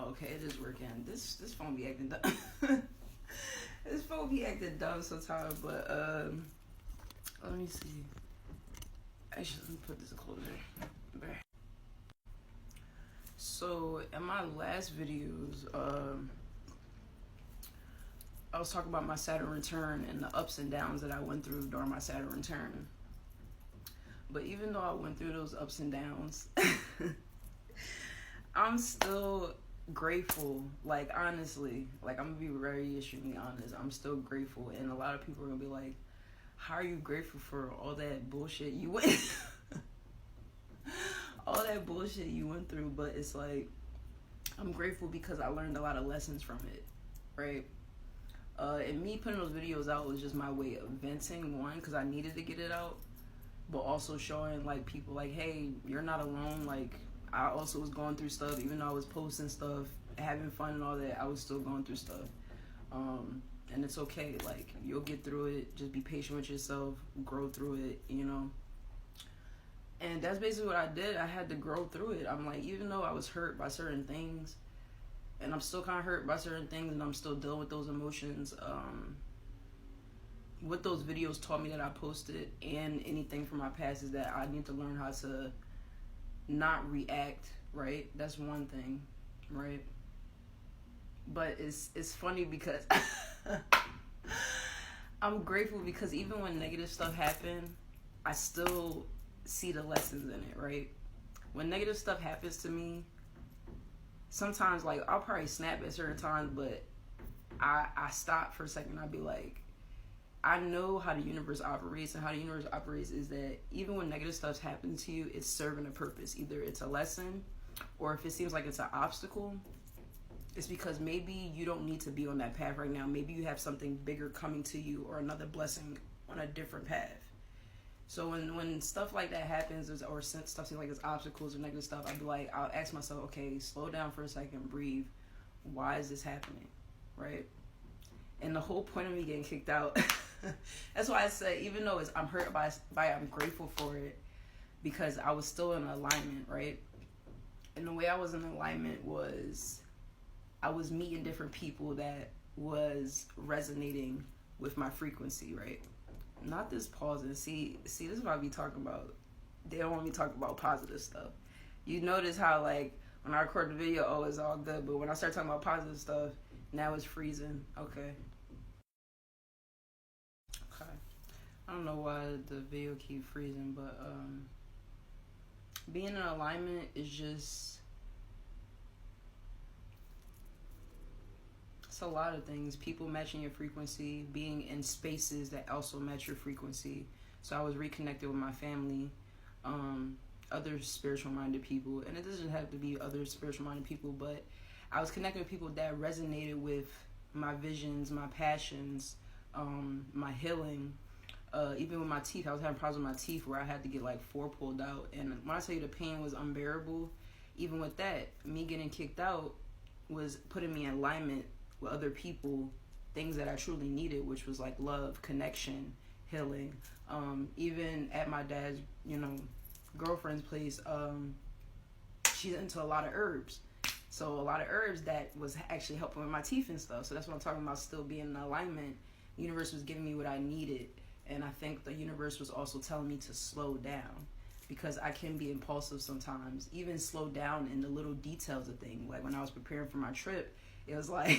Okay, it is working. This phone be acting dumb. This phone be acting dumb sometimes, but let me see. Actually, let me put this closer. So in my last videos, I was talking about my Saturn return and the ups and downs that I went through during my Saturn return. But even though I went through those ups and downs, I'm still grateful. Like, honestly, like, I'm gonna be very extremely honest. I'm still grateful, and a lot of people are gonna be like, "How are you grateful for all that bullshit you went, all that bullshit you went through?" But it's like, I'm grateful because I learned a lot of lessons from it, right? And me putting those videos out was just my way of venting, one, because I needed to get it out, but also showing, like, people, like, hey, you're not alone. Like, I also was going through stuff. Even though I was posting stuff, having fun and all that, I was still going through stuff. And it's okay. Like, you'll get through it. Just be patient with yourself. Grow through it, you know? And that's basically what I did. I had to grow through it. I'm like, even though I was hurt by certain things, and I'm still kind of hurt by certain things, and I'm still dealing with those emotions, what those videos taught me that I posted and anything from my past is that I need to learn how to not react, right? That's one thing, right? But it's funny because I'm grateful because even when negative stuff happens, I still see the lessons in it, right? When negative stuff happens to me, sometimes, like, I'll probably snap at certain times, but I stop for a second. I'll be like, I know how the universe operates, and how the universe operates is that even when negative stuff happens to you, it's serving a purpose. Either it's a lesson, or if it seems like it's an obstacle, it's because maybe you don't need to be on that path right now. Maybe you have something bigger coming to you, or another blessing on a different path. So when stuff like that happens, or stuff seems like it's obstacles or negative stuff, I'll ask myself, okay, slow down for a second, breathe. Why is this happening, right? And the whole point of me getting kicked out, that's why I say, even though I'm hurt by it, I'm grateful for it, because I was still in alignment, right? And the way I was in alignment was, I was meeting different people that was resonating with my frequency, right? Not this pausing. See, this is what I be talking about. They don't want me to talk about positive stuff. You notice how, like, when I record the video, oh, it's all good. But when I start talking about positive stuff, now it's freezing. Okay. I don't know why the video keep freezing, but being in alignment is just, it's a lot of things. People matching your frequency, being in spaces that also match your frequency. So I was reconnected with my family, other spiritual minded people, and it doesn't have to be other spiritual minded people, but I was connecting with people that resonated with my visions, my passions, my healing. Even with my teeth, I was having problems with my teeth where I had to get like 4 pulled out, and when I tell you the pain was unbearable, even with that, me getting kicked out was putting me in alignment with other people, things that I truly needed, which was like love, connection, healing. Even at my dad's, girlfriend's place, she's into a lot of herbs. So a lot of herbs that was actually helping with my teeth and stuff. So that's what I'm talking about, still being in alignment. The universe was giving me what I needed. And I think the universe was also telling me to slow down, because I can be impulsive sometimes. Even slow down in the little details of things. Like when I was preparing for my trip, it was like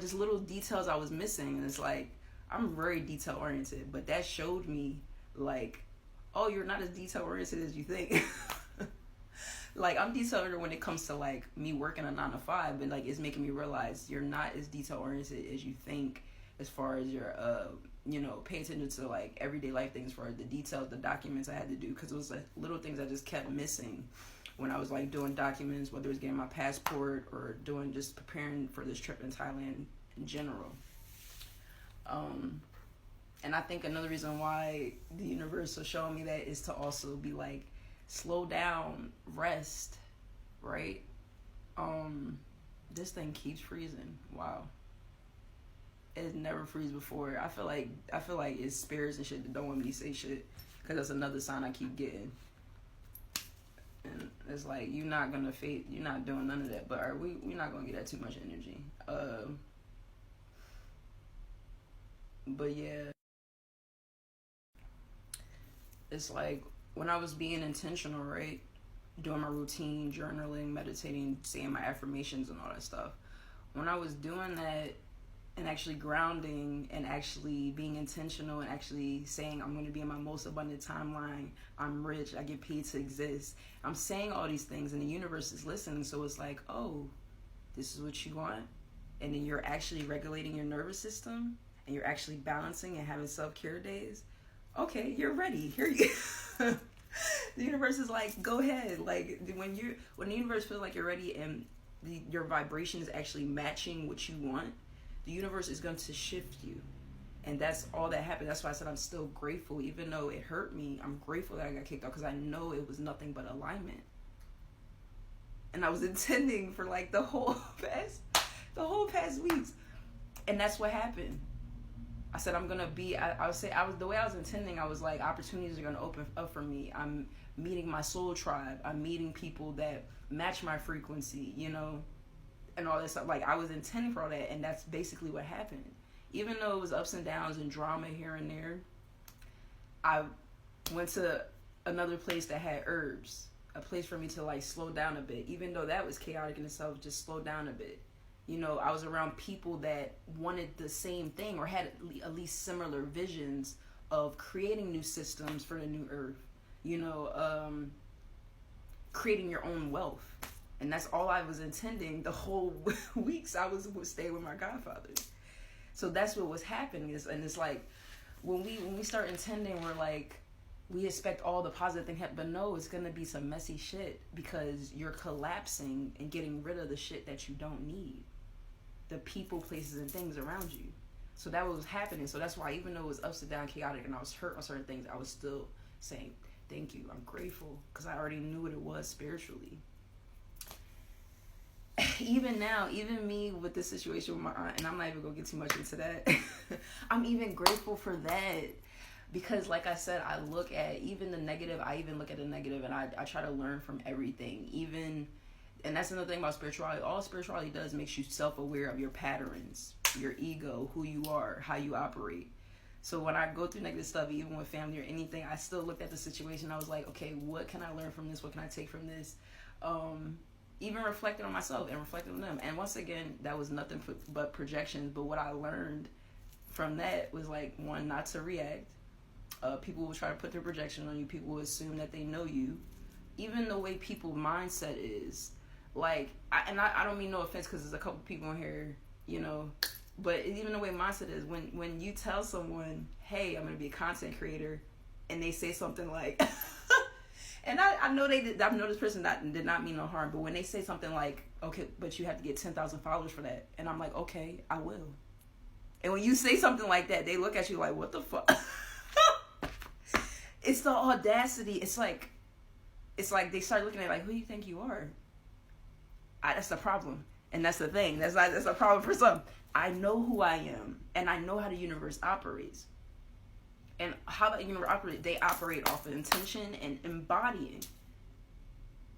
just little details I was missing. And it's like, I'm very detail oriented, but that showed me like, oh, you're not as detail oriented as you think. Like, I'm detail oriented when it comes to like me working a 9 to 5, but like it's making me realize you're not as detail oriented as you think, as far as your pay attention to like everyday life things, for the details, the documents I had to do, because it was like little things I just kept missing when I was like doing documents, whether it was getting my passport or just preparing for this trip in Thailand in general. And I think another reason why the universe will show me that is to also be like, slow down, rest, right? This thing keeps freezing. Wow. It's never freeze before. I feel like it's spirits and shit that don't want me to say shit, because that's another sign I keep getting. And it's like, you're not gonna fade, you're not doing none of that. But we're not gonna get that too much energy. But yeah, it's like when I was being intentional, right? Doing my routine, journaling, meditating, saying my affirmations and all that stuff. When I was doing that and actually grounding and actually being intentional and actually saying I'm going to be in my most abundant timeline, I'm rich, I get paid to exist. I'm saying all these things and the universe is listening. So it's like, oh, this is what you want. And then you're actually regulating your nervous system and you're actually balancing and having self-care days. Okay, you're ready. Here you go. The universe is like, go ahead. Like when the universe feels like you're ready and your vibration is actually matching what you want, the universe is going to shift you. And that's all that happened. That's why I said I'm still grateful. Even though it hurt me, I'm grateful that I got kicked out because I know it was nothing but alignment. And I was intending for like the whole past weeks. And that's what happened. I said I'm gonna be. I would say the way I was intending. I was like, opportunities are gonna open up for me. I'm meeting my soul tribe. I'm meeting people that match my frequency, and all this stuff. Like I was intending for all that, and that's basically what happened. Even though it was ups and downs and drama here and there, I went to another place that had herbs, a place for me to like slow down a bit. Even though that was chaotic in itself, just slow down a bit. I was around people that wanted the same thing or had at least similar visions of creating new systems for the new earth, creating your own wealth. And that's all I was intending the whole weeks I was staying with my godfathers. So that's what was happening. And it's like, when we start intending, we're like, we expect all the positive things, but no, it's going to be some messy shit because you're collapsing and getting rid of the shit that you don't need. The people, places, and things around you. So that was happening. So that's why, even though it was ups and downs, chaotic, and I was hurt on certain things, I was still saying, thank you, I'm grateful, because I already knew what it was spiritually. Even now, even me with this situation with my aunt, and I'm not even going to get too much into that, I'm even grateful for that. Because like I said, I look at even the negative, I even look at the negative, and I try to learn from everything. And that's another thing about spirituality. All spirituality does makes you self-aware of your patterns, your ego, who you are, how you operate. So when I go through negative stuff, even with family or anything, I still looked at the situation. I was like, okay, what can I learn from this? What can I take from this? Even reflecting on myself and reflecting on them. And once again, that was nothing but projections. But what I learned from that was like, one, not to react. People will try to put their projection on you. People will assume that they know you. Even the way people's mindset is. Like, I don't mean no offense because there's a couple people in here, but even the way mindset is, when you tell someone, hey, I'm going to be a content creator, and they say something like, and I know I know this person did not mean no harm, but when they say something like, okay, but you have to get 10,000 followers for that, and I'm like, okay, I will. And when you say something like that, they look at you like, what the fuck? It's the audacity. It's like they start looking at it like, who do you think you are? That's the problem. And that's the thing. That's a problem for some. I know who I am. And I know how the universe operates. And how the universe operates, they operate off of intention and embodying.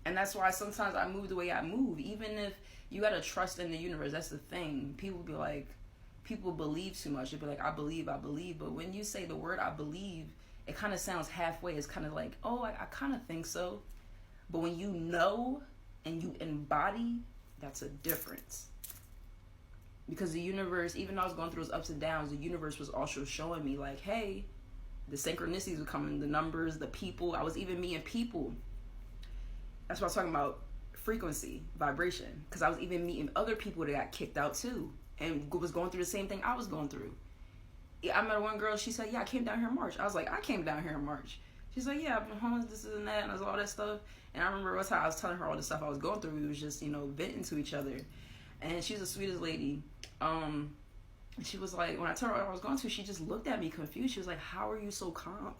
And that's why sometimes I move the way I move. Even if you got to trust in the universe, that's the thing. People believe too much. They'll be like, I believe. But when you say the word I believe, it kind of sounds halfway. It's kind of like, oh, I kind of think so. But when you know and you embody, that's a difference. Because the universe, even though I was going through those ups and downs, the universe was also showing me like, hey, the synchronicities were coming, the numbers, the people. I was even meeting people. That's what I was talking about, frequency, vibration. Because I was even meeting other people that got kicked out too and was going through the same thing I was going through. I met one girl, she said, yeah, I came down here in March. I was like, I came down here in March. She's like, yeah, I've been homeless, this and that, and all that stuff. And I remember one time I was telling her all the stuff I was going through. We was just, venting to each other. And she's the sweetest lady. And she was like, when I told her what I was going through, she just looked at me confused. She was like, how are you so calm?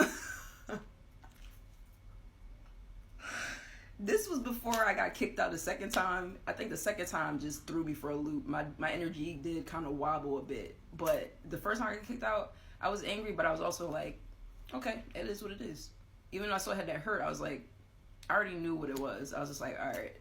This was before I got kicked out the second time. I think the second time just threw me for a loop. My energy did kind of wobble a bit. But the first time I got kicked out, I was angry, but I was also like, okay, it is what it is. Even though I still had that hurt, I was like, I already knew what it was. I was just like, all right,